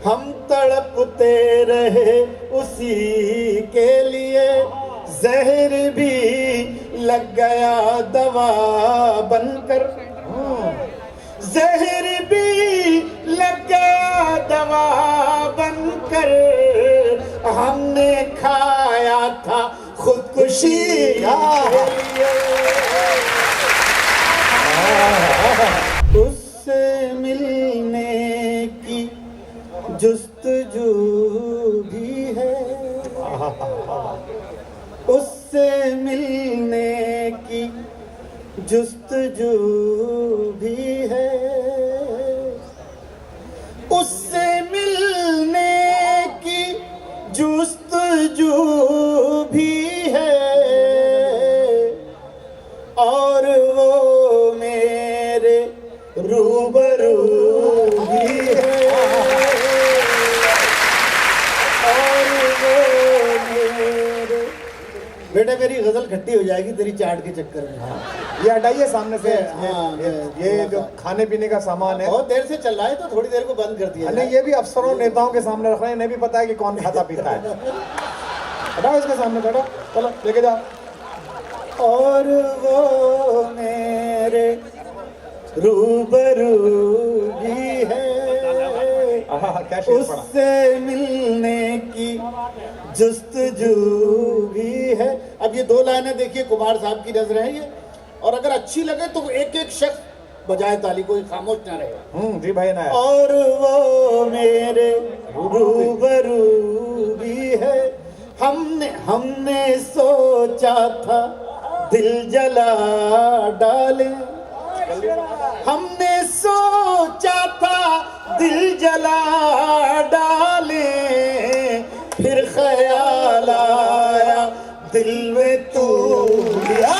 हम तड़पते रहे उसी के लिए, जहर भी लग गया दवा बनकर, जहर भी लग गया दवा बनकर, हमने खाया था खुदकुशी के लिए। उससे मिलने की जुस्तजू भी है, उससे मिलने की जुस्तजू भी है, उससे मिलने की जुस्तजू भी है, और वो मेरे रूबरू भी है, और वो मेरे। बेटा मेरी गजल खट्टी हो जाएगी तेरी चाट के चक्कर में। हाँ ये हटाइए सामने से। हाँ, ये जो खाने पीने का सामान है बहुत देर से चल रहा है, तो थोड़ी देर को बंद कर दिया। नहीं, ये भी अफसरों नेताओं के सामने रख रहे हैं, इन्हें भी पता है कि कौन खाता पीता है। हटाओ इसके सामने, बैठो, चलो लेके जाओ। और वो मेरे रूबरू भी है, क्या शेर पड़ा। उससे मिलने की जुस्तजू भी है। अब ये दो लाइनें देखिए कुमार साहब की नजर है ये, और अगर अच्छी लगे तो एक एक शख्स बजाए ताली, कोई खामोश ना रहे। जी भाई ना। और वो मेरे रूबरू भी है, हमने सोचा था दिल जला डाले, हमने सोचा था दिल जला डाले, फिर ख्याल आया दिल में तू लिया।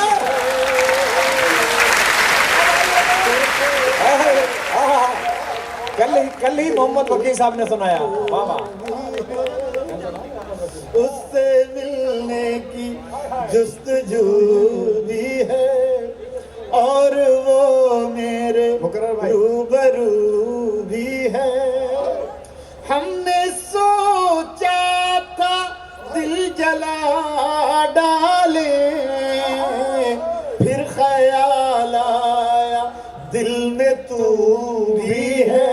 कल ही मोहम्मद वकील साहब ने सुनाया। वाह वाह। उससे मिलने की जुस्तजू भी है, और वो मेरे रूबरू भी है, हमने सोचा था दिल जला डाले, फिर ख्याल आया दिल में तू भी है,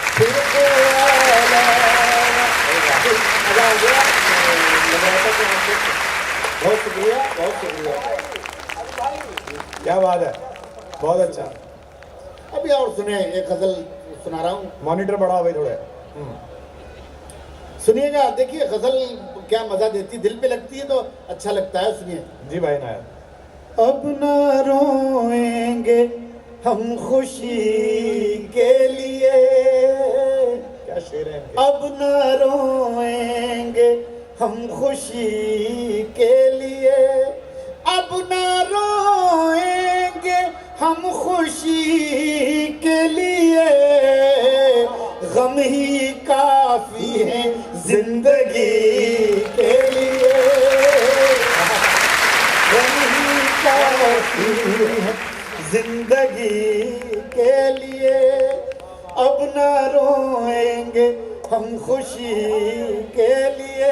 फिर ख्याल आया। बहुत शुक्रिया, बहुत शुक्रिया। क्या बात है, बहुत अच्छा। अभी और सुने, एक गजल सुना रहा हूँ। मॉनिटर बढ़ाओ भाई थोड़े। सुनिएगा, देखिए गजल क्या मजा देती, दिल पे लगती है तो अच्छा लगता है। सुनिए। जी भाई नायर। अब न रोएंगे हम खुशी के लिए, क्या शेर है। अब न रोएंगे हम खुशी के लिए, अब न रोएंगे हम खुशी के लिए, गम ही काफी है जिंदगी के लिए, गम ही काफी है जिंदगी के लिए, अब न रोएंगे हम खुशी के लिए,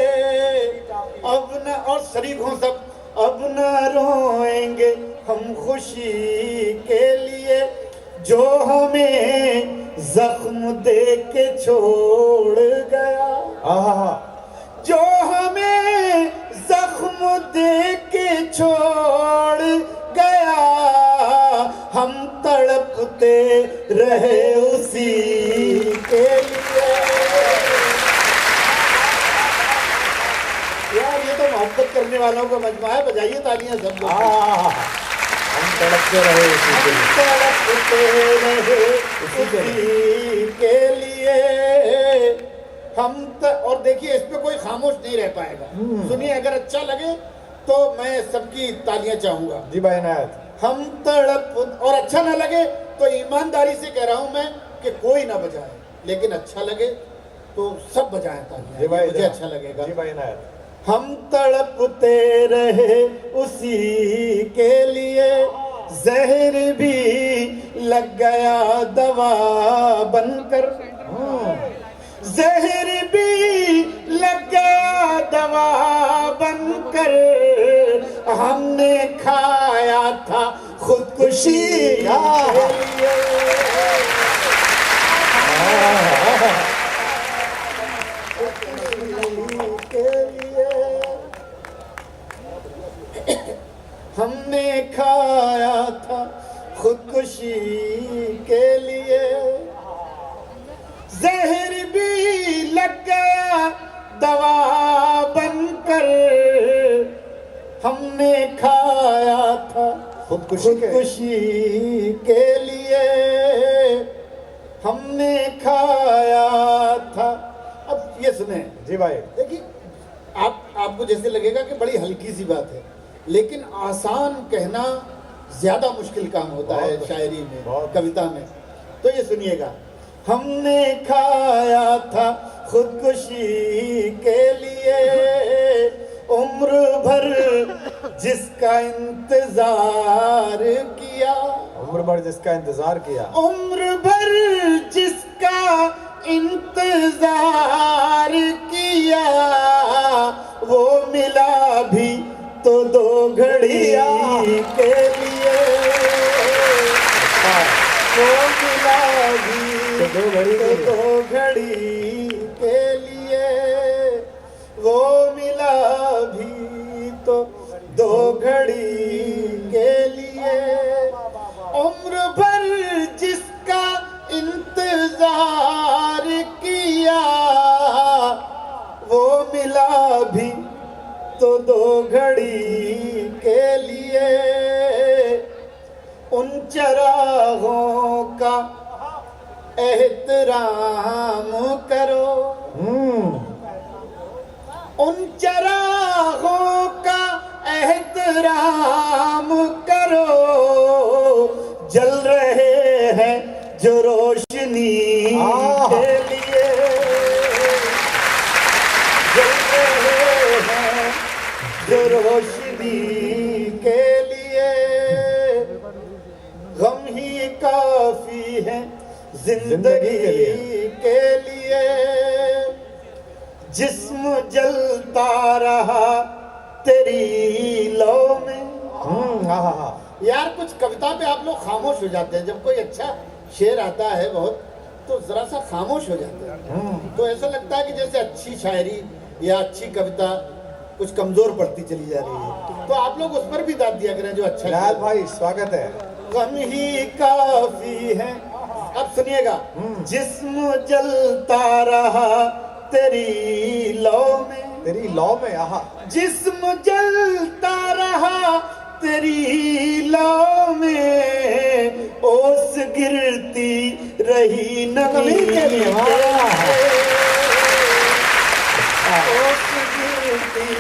अब न, और शरीक हों सब, अब न रोएंगे हम खुशी के लिए, जो हमें जख्म दे के छोड़ गया, जो हमें जख्म दे के छोड़ गया, हम तड़पते रहे उसी के लिए। यार ये तो मोहब्बत करने वालों का मजमा है, बजाइए तालियां सब लोग। हम तड़पते रहे उसी के लिए, तड़पते रहे उसी के लिए, और देखिए इस पे कोई खामोश नहीं रह पाएगा। सुनिए, अगर अच्छा लगे तो मैं सबकी तालियां चाहूंगा। जी भाई नायत। हम तड़प, और अच्छा ना लगे तो ईमानदारी से कह रहा हूं मैं कि कोई ना बजाए, लेकिन अच्छा लगे तो सब बजाएं तालियां, मुझे अच्छा लगेगा। जी भाई नायत। हम तड़पते रहे उसी के लिए, जहर भी लग गया दवा बनकर, जहर भी लग गया दवा बनकर, हमने खाया था खुदकुशी के लिए। हमने खाया था खुदकुशी के लिए, जहर भी लग गया दवा बनकर, हमने खाया था खुदकुशी के लिए, हमने खाया था। अब ये सुने जी भाई। देखिए, आपको जैसे लगेगा कि बड़ी हल्की सी बात है, लेकिन आसान कहना ज्यादा मुश्किल काम होता है शायरी में, कविता में। तो ये सुनिएगा, हमने खाया था खुदकुशी के लिए, उम्र भर जिसका इंतजार किया, उम्र भर जिसका इंतजार किया, उम्र भर जिसका इंतजार किया, वो मिला भी तो 2 घड़ी के लिए, वो मिला भी तो 2 घड़ी के लिए, 2 घड़ी के लिए, वो मिला भी तो 2 घड़ी के लिए, उम्र भर जिसका इंतजार किया, वो मिला भी तो 2 घड़ी के लिए, उन चरागों का एहतराम करो, उन चरागों का एहतराम करो, जल रहे हैं जो रोशनी के लिए, जल रहे हैं जो रोशनी के लिए, गम ही काफी है जिंदगी के लिए, जिस्म जलता रहा तेरी लौ में। यार, कुछ कविता पे आप लोग खामोश हो जाते हैं, जब कोई अच्छा शेर आता है बहुत, तो जरा सा खामोश हो जाते हैं। तो ऐसा लगता है कि जैसे अच्छी शायरी या अच्छी कविता कुछ कमजोर पड़ती चली जा रही है। तो आप लोग उस पर भी दाद दिया करें जो अच्छा। लाल भाई स्वागत है। गम ही काफी है, अब सुनिएगा, जिस्म जलता रहा तेरी लौ में, तेरी लौ में, आहा, जिस्म जलता रहा तेरी लौ में, ओस गिरती रही नमी के लिए, ओस गिरती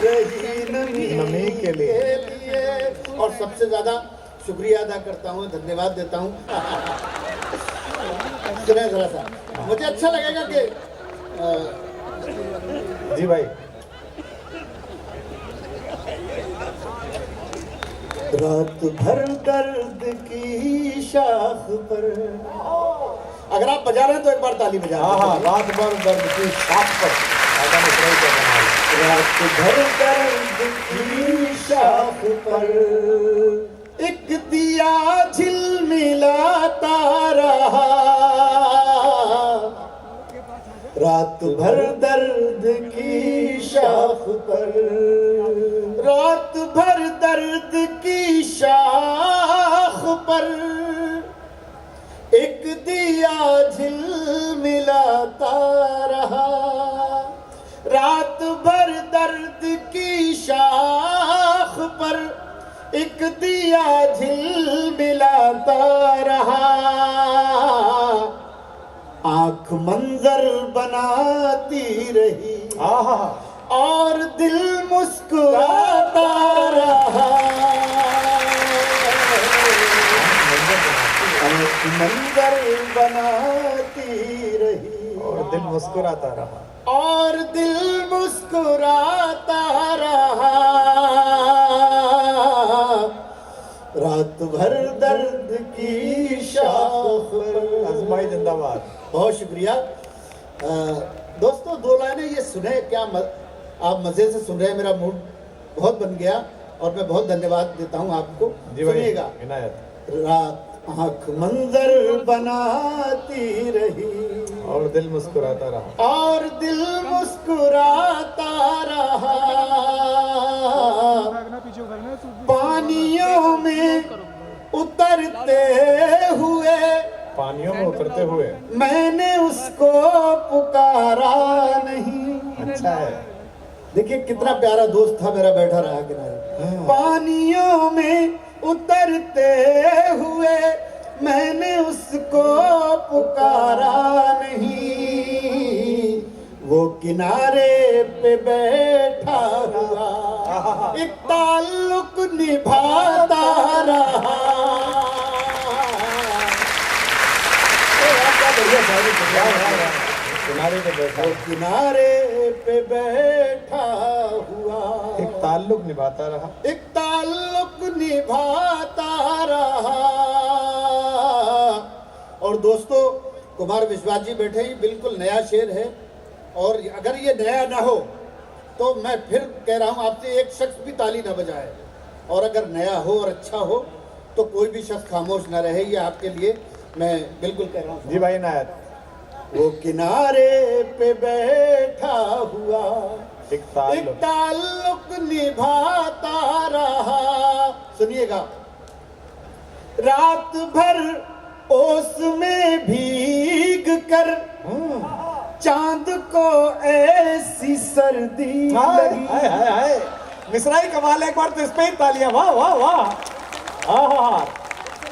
रही नमी के लिए। और सबसे ज्यादा शुक्रिया अदा करता हूँ, धन्यवाद देता हूँ। सुने जरा सा, मुझे अच्छा लगेगा कि जी भाई। रात भर दर्द की शाख पर, अगर आप बजा रहे हैं तो एक बार ताली बजा। रात भर दर्द की शाख पर, रात भर दर्द की शाख पर एक दिया झिलमिलाता रहा, रात भर दर्द की शाख पर, रात भर दर्द की शाख पर एक दिया झिलमिलाता रहा, रात भर दर्द की शाख पर एक दिया झिलमिलाता रहा, आंख मंजर बनाती रही और दिल मुस्कुराता रहा, आंख मंजर बनाती रही और दिल मुस्कुराता रहा, और दिल मुस्कुराता रहा, रात भर दर्द की शाख पर। आजमाई जिंदाबाद। बहुत शुक्रिया। दोस्तों दो लाइनें ये सुने क्या आप मजे से सुन रहे हैं, मेरा मूड बहुत बन गया और मैं बहुत धन्यवाद देता हूँ आपको। सुनिएगा। रात आँख मंजर बनाती रही और दिल मुस्कुराता रहा, पानियों में उतरते हुए मैंने उसको पुकारा नहीं। अच्छा है। देखिए कितना प्यारा दोस्त था मेरा, बैठा रहा किनारे। पानियों में उतरते हुए मैंने उसको पुकारा नहीं, वो किनारे पे बैठा हुआ एक ताल्लुक निभाता रहा। किनारे पे बैठा हुआ एक ताल्लुक निभाता रहा। और दोस्तों कुमार विश्वास जी बैठे ही, बिल्कुल नया शेर है और अगर ये नया ना हो तो मैं फिर कह रहा हूं आपसे एक शख्स भी ताली ना बजाए, और अगर नया हो और अच्छा हो तो कोई भी शख्स खामोश ना रहे। ये आपके लिए मैं बिल्कुल कह रहा हूँ। जी भाई नायत। वो किनारे पे बैठा हुआ एक ताल्लुक निभाता रहा। सुनिएगा। रात भर ओस में भीग कर चांद को ऐसी सर्दी लगी। मिसराई कमाल है, एक बार तो इस पे ही तालियां। वाह वाह वाह।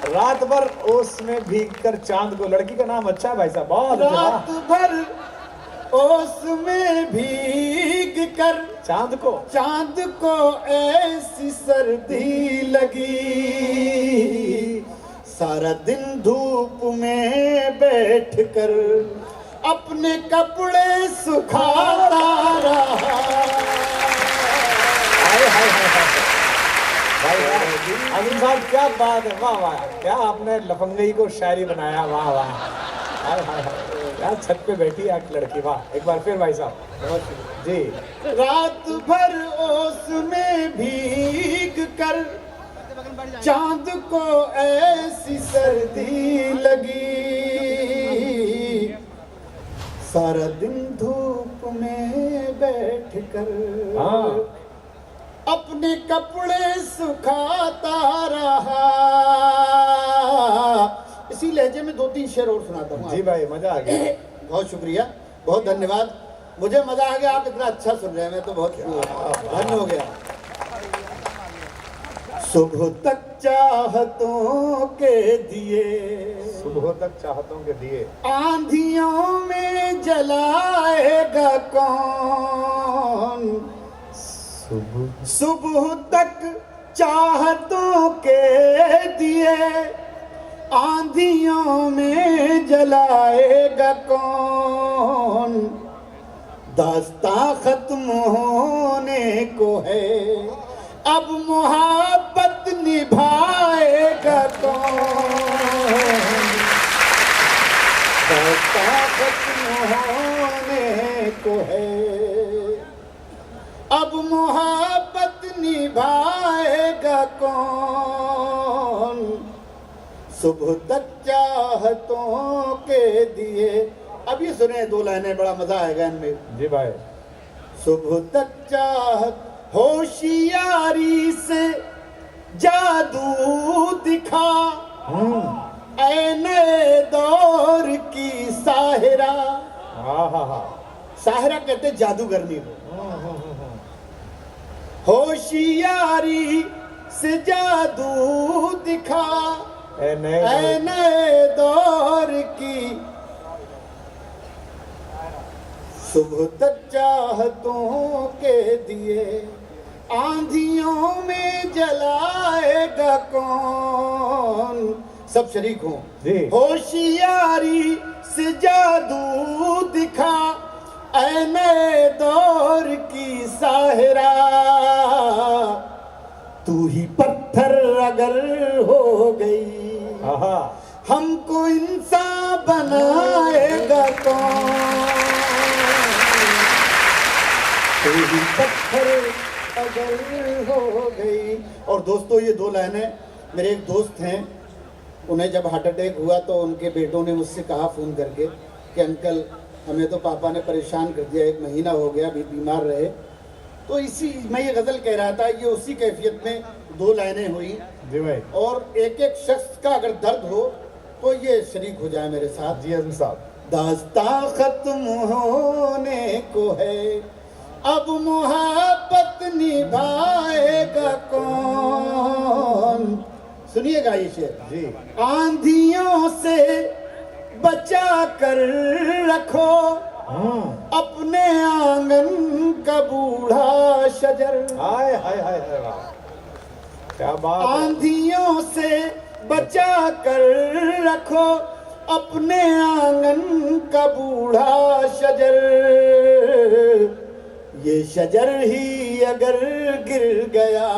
रात भर ओस में भीग कर चांद को, लड़की का नाम अच्छा है भाई साहब, बहुत अच्छा। रात भर ओस में भीग कर चांद को ऐसी सर्दी लगी, सारा दिन धूप में बैठ कर अपने कपड़े सुखाता रहा। अजीम साहब क्या बात है, वाह वाह, क्या आपने लफंगई को शायरी बनाया, वाह वाह। हाय हाय हाय, क्या छत पे बैठी है लड़की, वाह। एक बार फिर भाई साहब जी। रात भर ओस में भीग कर चांद को ऐसी सर्दी लगी, सारा दिन धूप में बैठ कर अपने कपड़े सुखाता रहा। इसी लहजे में दो तीन शेर और सुनाता हूँ। जी भाई मजा आ गया। बहुत शुक्रिया, बहुत धन्यवाद। मुझे मजा आ गया, आप इतना अच्छा सुन रहे हैं, मैं तो बहुत धन्य हो गया। सुबह तक चाहतों के दिए आंधियों में जलाएगा कौन, सुबह तक चाहतों के दिए आंधियों में जलाएगा कौन, दास्तां खत्म होने को है अब मोहब्बत निभाएगा कौन, दास्तां खत्म होने को है अब मोहब्बत निभाएगा कौन, सुबह तक चाहतों के दिए। अब ये सुने दो लाइनें, बड़ा मजा आएगा इनमें। जी भाई। सुबह तक चाहत होशियारी से जादू दिखा, ऐ नए दौर की साहिरा। साहिरा कहते जादूगरनी को। होशियारी से जादू दिखा, ऐ नए दौर की, सुबह तक चाहतों के दिए आंधियों में जलाएगा कौन। सब शरीक हो। होशियारी से जादू दिखा, ऐ नए दौर की साहिरा, तू ही पत्थर अगर हो गई हमको इंसान बनाएगा कौन। तेरी पत्थर अगर हो गई। और दोस्तों ये दो लाइनें, मेरे एक दोस्त हैं, उन्हें जब हार्ट अटैक हुआ तो उनके बेटों ने मुझसे कहा फ़ोन करके कि अंकल हमें तो पापा ने परेशान कर दिया, 1 महीना हो गया अभी बीमार रहे। तो इसी मैं ये गज़ल कह रहा था, ये उसी कैफियत में 2 लाइनें हुई जी भाई। और एक एक शख्स का अगर दर्द हो तो ये शरीक हो जाए मेरे साथ। जी अज़ीम साहब। दास्तां खत्म होने को है, अब मोहब्बत निभाएगा कौन। सुनिएगा ये शेर। जी। आंधियों से बचा कर रखो अपने आंगन का बूढ़ा शजर। हाय हाय हाय हाय वाह, क्या बात है। आंधियों से बचा कर रखो अपने आंगन का बूढ़ा शजर। ये शजर ही अगर गिर गया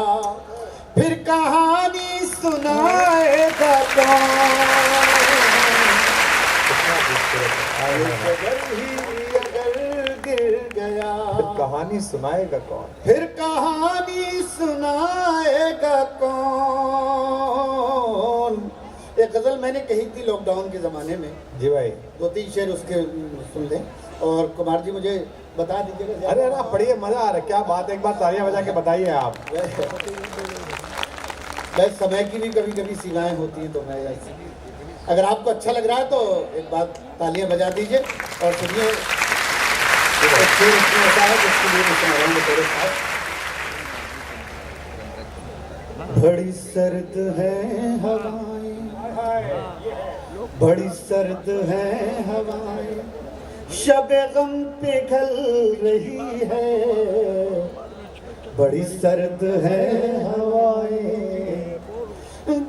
फिर कहानी सुनाएगा कौन। ये शजर ही अगर गिर गया फिर कहानी सुनाएगा कौन। फिर कहानी सुनाएगा कौन। एक गजल मैंने कही थी लॉकडाउन के ज़माने में। जी भाई। 2-3 शेर उसके सुन लें और कुमार जी मुझे बता दीजिएगा। अरे ना पढ़िए, मजा आ रहा है, क्या बात है। एक बार तालियां बजा के बताइए आप। बस समय की भी कभी कभी सीमाएं होती हैं, तो मैं अगर आपको अच्छा लग रहा है तो एक बार तालियां बजा दीजिए और सुनिए। एक शेर इसमें होता है जिसके लिए मैं सुना रहा हूं तेरे साथ। बड़ी सर्द है हवाएं, बड़ी सर्द है हवाएं, शबे गम पिघल रही है। बड़ी सर्द है हवाएं,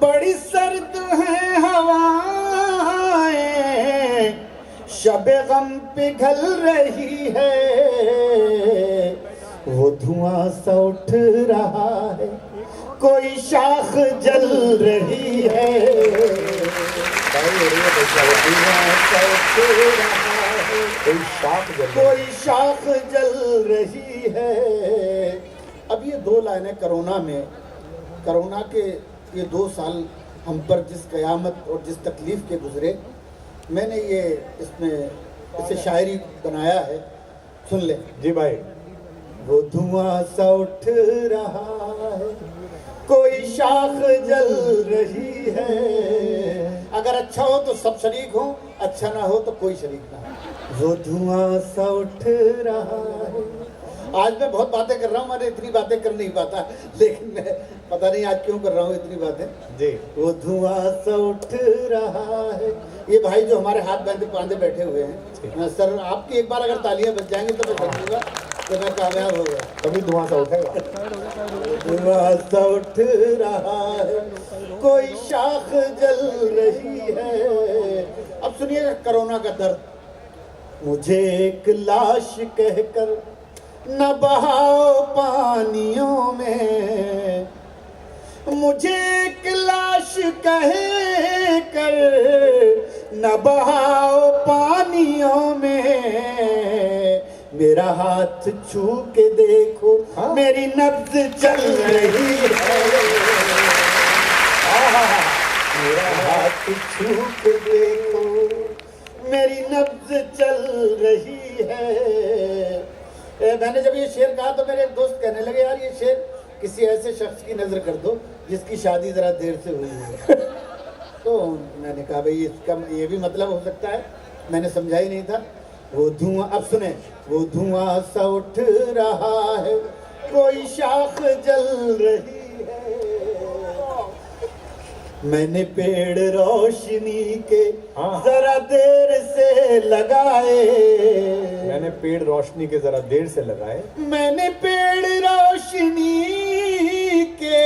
बड़ी सर्द है हवाएं, शबे गम पिघल रही है। वो धुआं सा उठ रहा है, कोई शाख जल रही है। कोई शाख जल रही है। अब ये 2 लाइनें कोरोना में, कोरोना के ये 2 साल हम पर जिस कयामत और जिस तकलीफ के गुजरे, मैंने ये इसमें इसे शायरी बनाया है, सुन ले। जी भाई। वो धुआं सा उठ रहा है, कोई शाख जल रही है। अगर अच्छा हो तो सब शरीक हो, अच्छा ना हो तो कोई शरीक ना हो। वो धुआं सा उठ रहा है। आज मैं बहुत बातें कर रहा हूँ, मैंने इतनी बातें कर नहीं पाता, लेकिन मैं पता नहीं आज क्यों कर रहा हूँ इतनी बातें। जी। वो धुआं सा उठ रहा है। ये भाई जो हमारे हाथ बांधे बैठे हुए हैं, सर आपकी एक बार अगर तालियां बज जाएंगी तो मैं समझूंगा तो मैं कामयाब हो गया। तभी धुआं सा उठेगा। धुआं सा उठ रहा है, कोई शाख जल रही है। अब सुनिएगा कोरोना का दर्द। मुझे एक लाश कहकर न बहाओ पानियों में, मुझे एक लाश कह कर न बहाओ पानियों में। मेरा हाथ छू के देखो, मेरी नब्ज चल रही है। मेरा हाथ छू के देखो, मेरी नब्ज चल रही है। मैंने जब ये शेर कहा तो मेरे एक दोस्त कहने लगे, यार ये शेर किसी ऐसे शख्स की नजर कर दो जिसकी शादी जरा देर से हुई है। तो मैंने कहा भाई इसका ये भी मतलब हो सकता है, मैंने समझा ही नहीं था। वो धुआं, अब सुने, वो धुआं सा उठ रहा है, कोई शाख जल रही है। मैंने पेड़ रोशनी के जरा देर से लगाए, मैंने पेड़ रोशनी के जरा देर से लगाए, मैंने पेड़ रोशनी के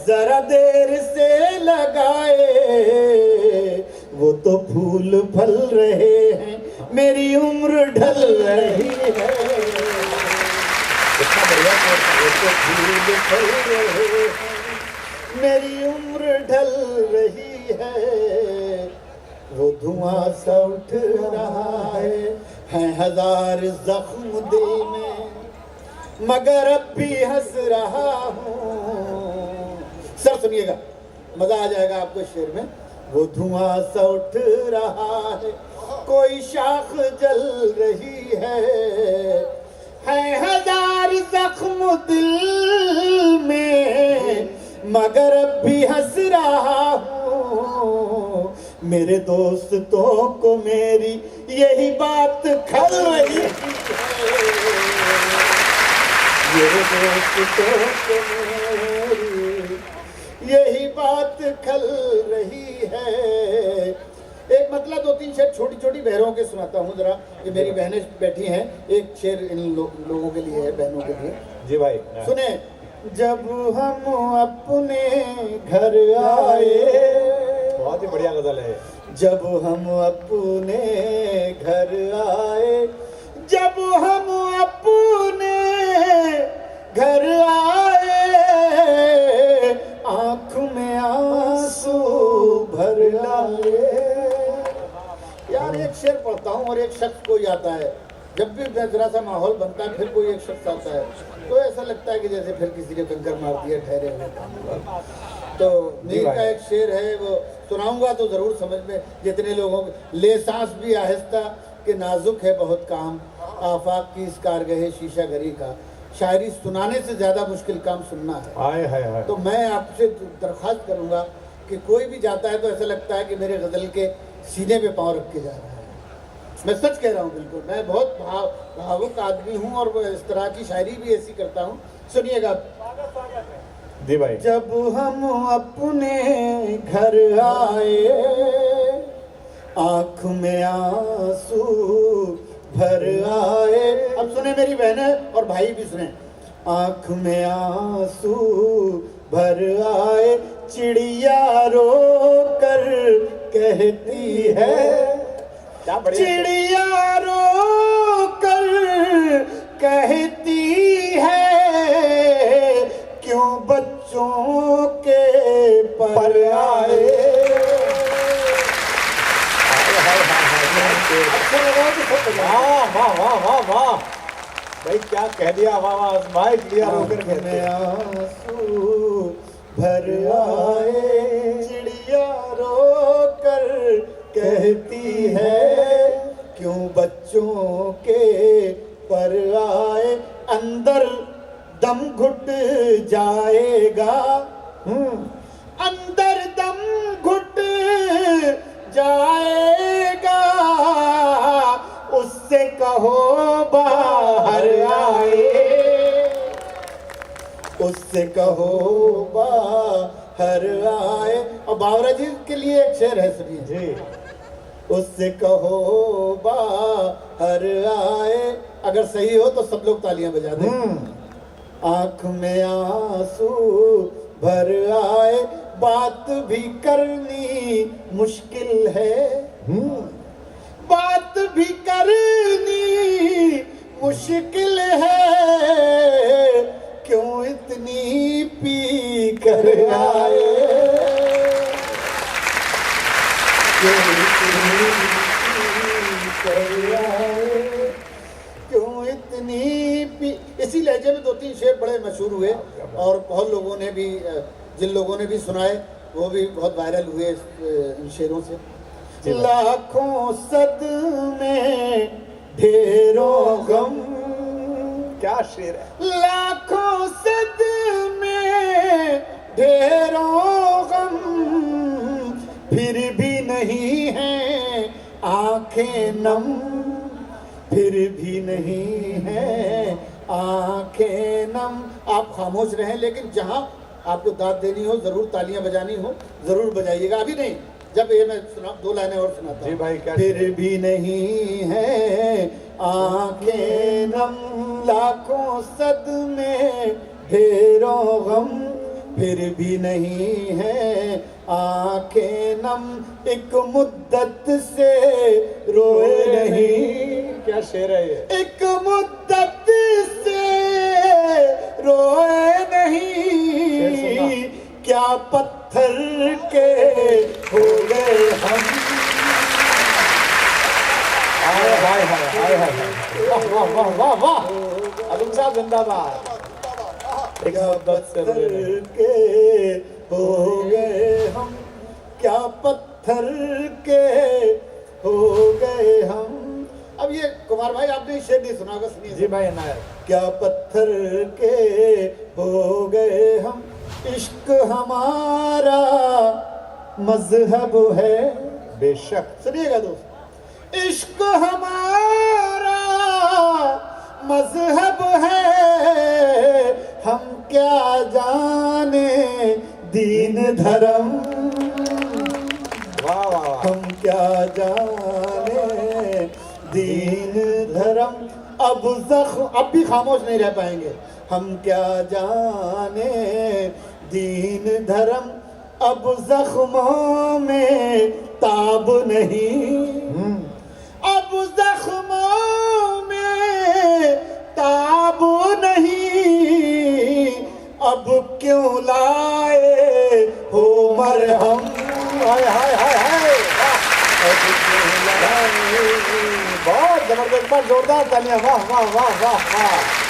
जरा देर से लगाए। वो तो फूल फल रहे हैं, मेरी उम्र ढल रही है। कितना बढ़िया। वो तो फूल फल रहे हैं, मेरी उम्र ढल रही है। वो धुआं सा उठ रहा है 1000 जख्म दिल में, मगर अब भी हंस रहा हूँ। सर सुनिएगा, मजा आ जाएगा आपको शेर में। वो धुआं सा उठ रहा है, कोई शाख जल रही है हजार जख्म दिल में, मगर अब भी हंस रहा हूँ। मेरे दोस्तों को मेरी यही बात खल रही है, मेरे दोस्तों को मेरी यही बात खल रही है। एक मतलब दो तीन शेर छोटी छोटी बहनों के सुनाता हूँ जरा, ये मेरी बहनें बैठी हैं। एक शेर इन लोगों के लिए है, बहनों के लिए। जी भाई सुने। जब हम अपने घर आए, बहुत ही बढ़िया गजल है। जब हम अपने घर आए, जब हम अपने घर आए, आँख में आंसू भर लाए। यार एक शेर पढ़ता हूँ और एक शख्स कोई आता है, जब भी जरा सा माहौल बनता है फिर कोई एक शख्स आता है तो ऐसा लगता है कि जैसे फिर किसी ने कंकर मार दिया ठहरे हुए। तो मीर का एक शेर है, वो सुनाऊंगा तो जरूर समझ में। जितने लोगों ले सांस भी आहिस्ता कि नाजुक है बहुत काम, आफाक की इस कारगह शीशा घरी का। शायरी सुनाने से ज्यादा मुश्किल काम सुनना है। हाय हाय हाय। तो मैं आपसे दरख्वास्त करूंगा कि कोई भी जाता है तो ऐसा लगता है कि मेरे गजल के सीने पे पाँव रख के जा रहा है। मैं सच कह रहा हूँ, बिल्कुल। मैं बहुत भावुक आदमी हूँ और वो इस तरह की शायरी भी ऐसी करता हूँ। सुनिएगा। जी भाई। जब हम अपने घर आए, आँख में आंसू भर आए। अब सुने मेरी बहनें और भाई भी सुने। आँख में आंसू भर आए, चिड़िया रो कर कहती है, चिड़िया रो कर कहती है, क्यों बच्चों के पर आए। वाह वाह वाह वाह भाई, क्या कह दिया। वाह वाह भाई, क्लियर होकर कहते हैं। आंसू भर आए, चिड़िया रो कर कहती है, क्यों बच्चों के पर आए। अंदर दम घुट जाएगा, अंदर दम घुट जाएगा, उससे कहो बाहर आए, उससे कहो बाहर आए। और बावरा जी के लिए एक शेर है, सुनिए जी। उससे कहो बाहर आए। अगर सही हो तो सब लोग तालियां बजा दें। आंख में आंसू भर आए, बात भी करनी मुश्किल है, बात भी करनी मुश्किल है, क्यों इतनी पी कर आए, क्यों इतनी पी कर आए, क्यों इतनी पी। इसी लहजे में दो तीन शेर बड़े मशहूर हुए और बहुत लोगों ने भी, जिन लोगों ने भी सुनाए वो भी बहुत वायरल हुए इन शेरों से। लाखों सदमे ढेरों गम, क्या शेर है। लाखों सदमे ढेरों गम, फिर भी नहीं है आंखें नम, फिर भी नहीं है आंखें नम। आप खामोश रहें, लेकिन जहां आपको दाद देनी हो, जरूर तालियां बजानी हो, जरूर बजाइएगा। अभी नहीं, जब ये मैं सुना दो लाइनें और सुनाता हूं। भाई क्या फिर भी नहीं है आंखें नम, लाखों सदमे ढेरों गम, फिर भी नहीं है आंखें नम, एक मुद्दत से रोए नहीं। क्या शेर है ये। एक मुद्दत से रोए नहीं, क्या पत्थर के हो गए हम। हाय हाय हाय हाय हाय, वाह वाह वाह वाह वाह। सलीम साहब जिंदाबाद। एक मुद्दत से पत्थर रोए के हो गए हम, क्या पत्थर के हो गए हम। अब ये कुमार भाई आपने शेर नहीं सुना होगा, सुनिए जी भाई इनायत। क्या पत्थर के हो गए हम, इश्क हमारा मजहब है। बेशक सुनिएगा दोस्त, इश्क हमारा मजहब है, हम क्या जाने दीन धर्म। वाह वाह वाह। हम क्या जाने दीन धर्म, अब भी खामोश नहीं रह पाएंगे। हम क्या जाने दीन धर्म, अब जख्मों में ताब नहीं। अब जख्मों में ताब नहीं, अब क्यों लाए हो मरहम। हाय हाय हाय हाय। अब क्यों लाए। बहुत जबरदस्त, जोरदार तालियां। वाह वाह वाह वाह वाह।